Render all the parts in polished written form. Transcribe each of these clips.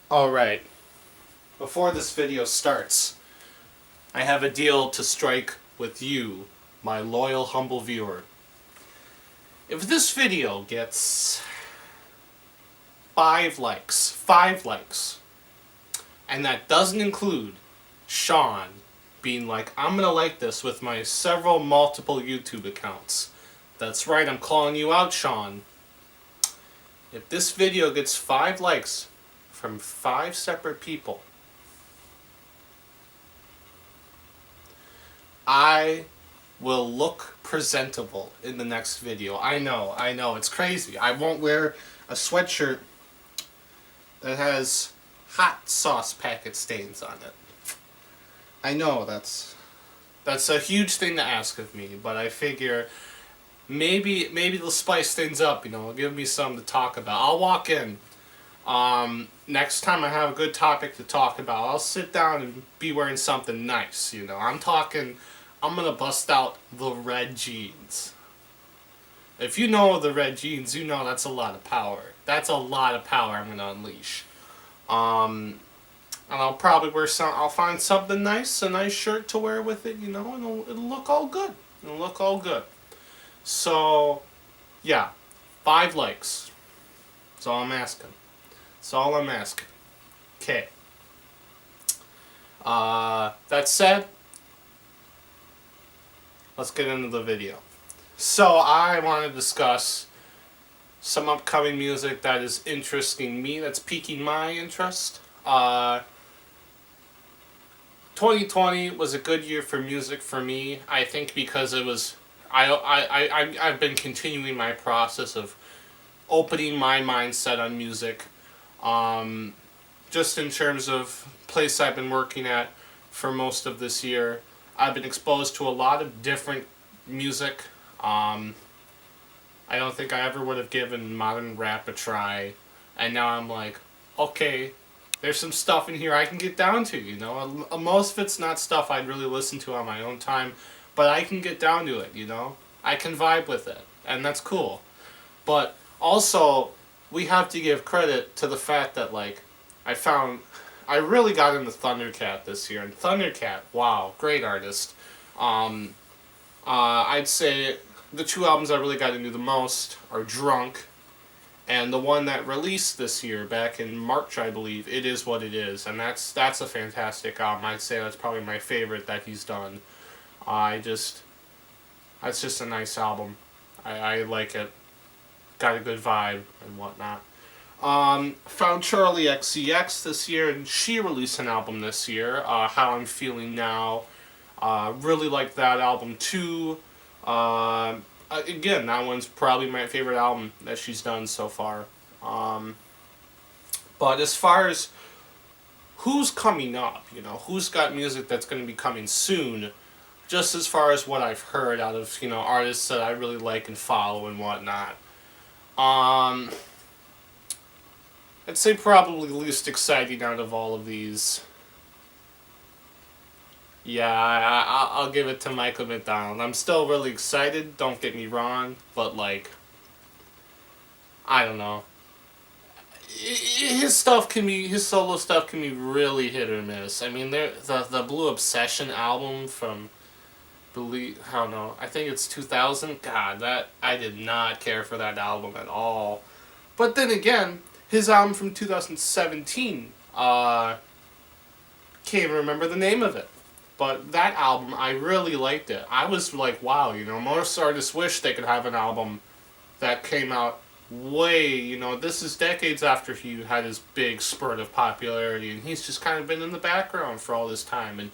Alright, before this video starts, I have a deal to strike with you, my loyal, humble viewer. If this video gets 5 likes, and that doesn't include Sean being like, I'm gonna like this with my several multiple YouTube accounts. That's right, I'm calling you out, Sean. If this video gets 5 likes from 5 separate people, I will look presentable in the next video. I know, it's crazy. I won't wear a sweatshirt that has hot sauce packet stains on it. I know that's a huge thing to ask of me, but I figure maybe they'll spice things up, give me something to talk about. I'll walk in. Next time I have a good topic to talk about, I'll sit down and be wearing something nice, I'm gonna bust out the red jeans. If you know the red jeans, you know that's a lot of power. That's a lot of power I'm gonna unleash. And I'll probably I'll find something nice, a nice shirt to wear with it, and it'll look all good. It'll look all good. So, yeah, 5 likes. That's all I'm asking. That's all I'm asking. Okay. That said, let's get into the video. So I want to discuss some upcoming music that is interesting me, that's piquing my interest. 2020 was a good year for music for me. I think because it was, I've been continuing my process of opening my mindset on music. Just in terms of place I've been working at for most of this year, I've been exposed to a lot of different music. I don't think I ever would have given modern rap a try, and now I'm like, okay, there's some stuff in here I can get down to, Most of it's not stuff I'd really listen to on my own time, but I can get down to it, I can vibe with it, and that's cool. But also, we have to give credit to the fact that, I really got into Thundercat this year, and Thundercat, wow, great artist. I'd say the 2 albums I really got into the most are Drunk, and the one that released this year, back in March, I believe, It Is What It Is, and that's a fantastic album. I'd say that's probably my favorite that he's done. That's just a nice album. I like it. Got a good vibe and whatnot. Found Charlie XCX this year, and she released an album this year, How I'm Feeling Now. Really like that album too. Again, that one's probably my favorite album that she's done so far. But as far as who's coming up, who's got music that's going to be coming soon, just as far as what I've heard out of, artists that I really like and follow and whatnot, I'd say probably least exciting out of all of these. Yeah, I'll give it to Michael McDonald. I'm still really excited, don't get me wrong, but I don't know. His solo stuff can be really hit or miss. I mean, the Blue Obsession album from, I don't know, I think it's 2000. God, I did not care for that album at all. But then again, his album from 2017, can't even remember the name of it. But that album, I really liked it. I was like, wow, most artists wish they could have an album that came out way, this is decades after he had his big spurt of popularity, and he's just kind of been in the background for all this time. And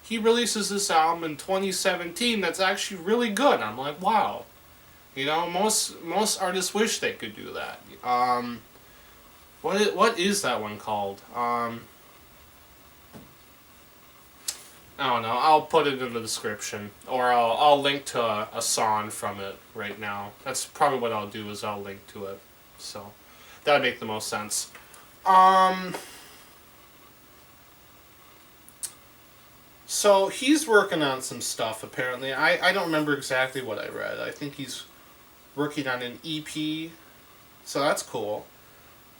he releases this album in 2017 that's actually really good. I'm like, wow. Most artists wish they could do that. What is that one called? I don't know. I'll put it in the description, or I'll link to a song from it right now. That's probably what I'll do, is I'll link to it. So that'd make the most sense. So he's working on some stuff apparently. I don't remember exactly what I read. I think he's working on an EP, so that's cool.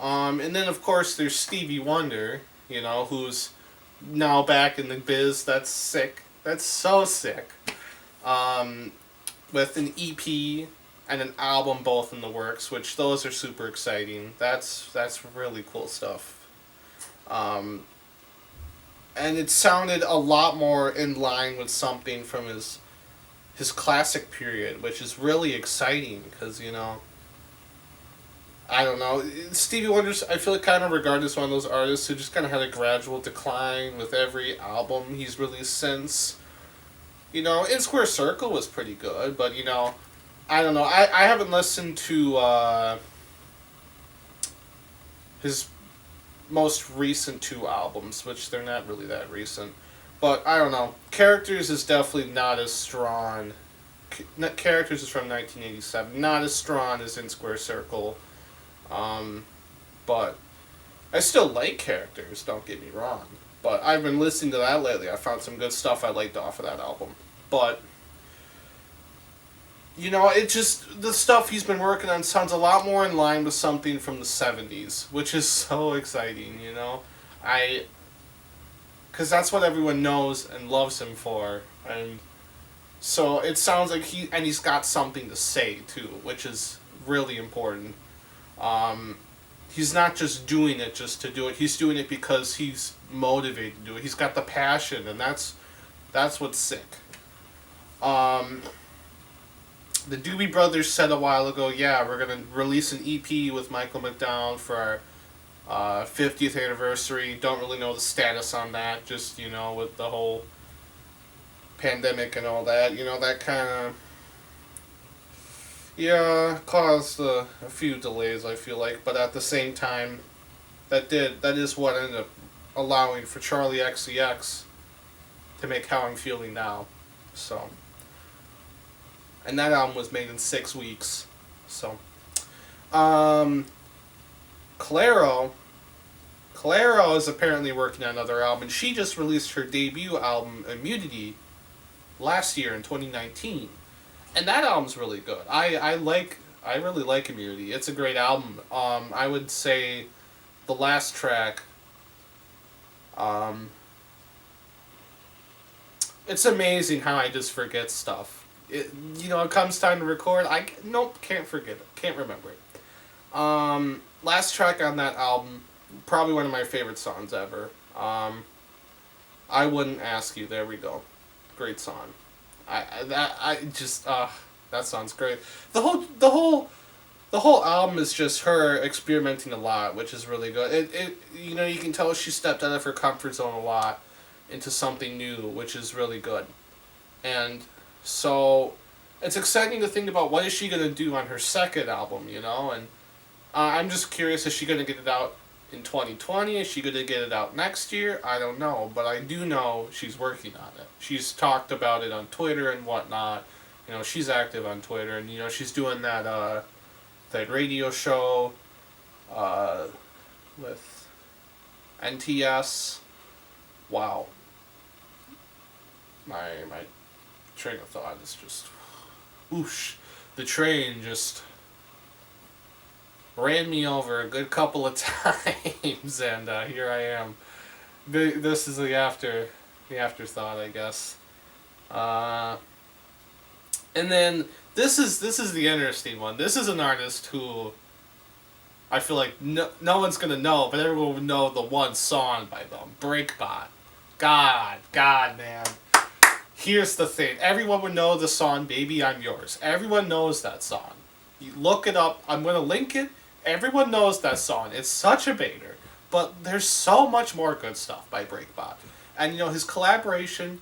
And then of course there's Stevie Wonder, you know, who's now back in the biz. That's sick. That's so sick. Um, with an EP and an album both in the works, which those are super exciting. That's really cool stuff. Um, and it sounded a lot more in line with something from his classic period, which is really exciting because, you know, I don't know. Stevie Wonder's, I feel like, kind of regarded as one of those artists who just kind of had a gradual decline with every album he's released since. You know, In Square Circle was pretty good, but, you know, I don't know. I haven't listened to his most recent two albums, which they're not really that recent. But I don't know. Characters is definitely not as strong. Characters is from 1987. Not as strong as In Square Circle. But I still like Characters, don't get me wrong. But I've been listening to that lately. I found some good stuff I liked off of that album. But, you know, it just, the stuff he's been working on sounds a lot more in line with something from the 70s, which is so exciting, you know? Because that's what everyone knows and loves him for. And so it sounds like he's got something to say, too, which is really important. He's not just doing it just to do it. He's doing it because he's motivated to do it. He's got the passion, and that's what's sick. The Doobie Brothers said a while ago, yeah, we're going to release an EP with Michael McDonald for our 50th anniversary. Don't really know the status on that, just, you know, with the whole pandemic and all that. You know, that kind of, yeah, caused a few delays, I feel like. But at the same time, that is what ended up allowing for Charlie XCX to make How I'm Feeling Now. So, and that album was made in 6 weeks. So, Clairo is apparently working on another album, and she just released her debut album, Immunity, last year in 2019. And that album's really good. I really like Immunity. It's a great album. I would say the last track, it's amazing how I just forget stuff. It comes time to record, can't forget it. Can't remember it. Last track on that album, probably one of my favorite songs ever. I Wouldn't Ask You. There we go. Great song. That sounds great. The whole album is just her experimenting a lot, which is really good. You can tell she stepped out of her comfort zone a lot into something new, which is really good. And so it's exciting to think about what is she going to do on her second album, and I'm just curious, is she going to get it out in 2020? Is she going to get it out next year? I don't know, but I do know she's working on it. She's talked about it on Twitter and whatnot. She's active on Twitter, and she's doing that radio show with NTS. Wow. My train of thought is just whoosh. The train just ran me over a good couple of times, and here I am. This is the afterthought, I guess. And then this is the interesting one. This is an artist who I feel like no one's gonna know, but everyone would know the one song by them, Breakbot. God, man. Here's the thing. Everyone would know the song Baby I'm Yours. Everyone knows that song. You look it up. I'm going to link it. Everyone knows that song. It's such a banger. But there's so much more good stuff by Breakbot. And, his collaboration,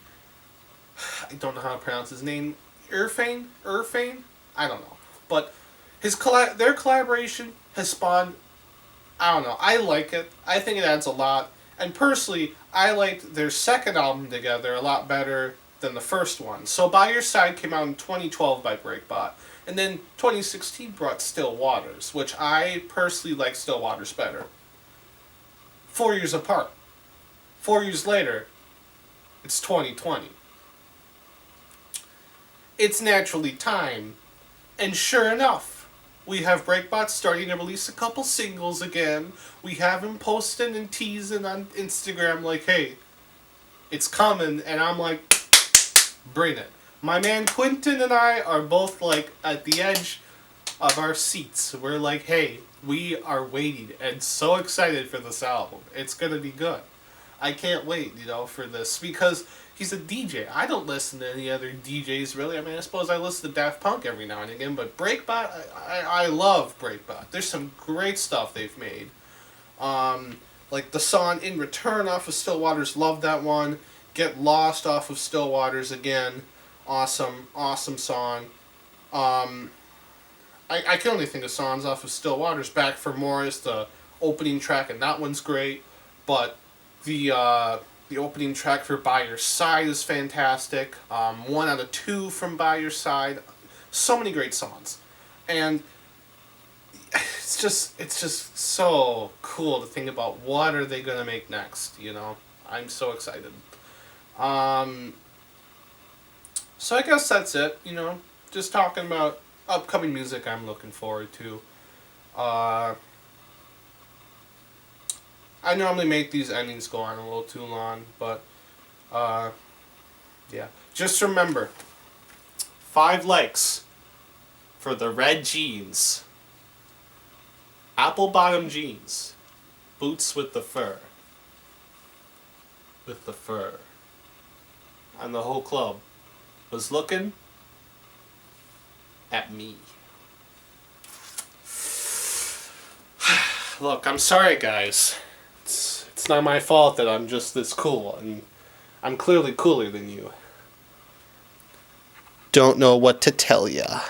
I don't know how to pronounce his name, Irfane? I don't know. But their collaboration has spawned, I don't know, I like it. I think it adds a lot. And personally, I liked their second album together a lot better than the first one. So By Your Side came out in 2012 by Breakbot. And then 2016 brought Still Waters, which I personally like Still Waters better. 4 years apart. 4 years later, it's 2020. It's naturally time. And sure enough, We have Breakbot starting to release a couple singles again. We have him posting and teasing on Instagram like, hey, it's coming, and I'm like, bring it. My man Quentin and I are both like at the edge of our seats. We're like, hey, we are waiting and so excited for this album. It's gonna be good. I can't wait, for this because he's a DJ. I don't listen to any other DJs really. I mean, I suppose I listen to Daft Punk every now and again, but Breakbot, I love Breakbot. There's some great stuff they've made. Like the song In Return off of Still Waters, love that one. Get Lost off of Still Waters again. Awesome, awesome song. I can only think of songs off of Still Waters. Back for More is the opening track, and that one's great. But the opening track for By Your Side is fantastic. 1 out of 2 from By Your Side. So many great songs. And it's just so cool to think about what are they going to make next, I'm so excited. So I guess that's it, just talking about upcoming music I'm looking forward to. I normally make these endings go on a little too long, but yeah. Just remember, 5 likes for the red jeans. Apple bottom jeans. Boots with the fur. With the fur. And the whole club was looking at me. Look, I'm sorry guys. It's not my fault that I'm just this cool, and I'm clearly cooler than you. Don't know what to tell ya.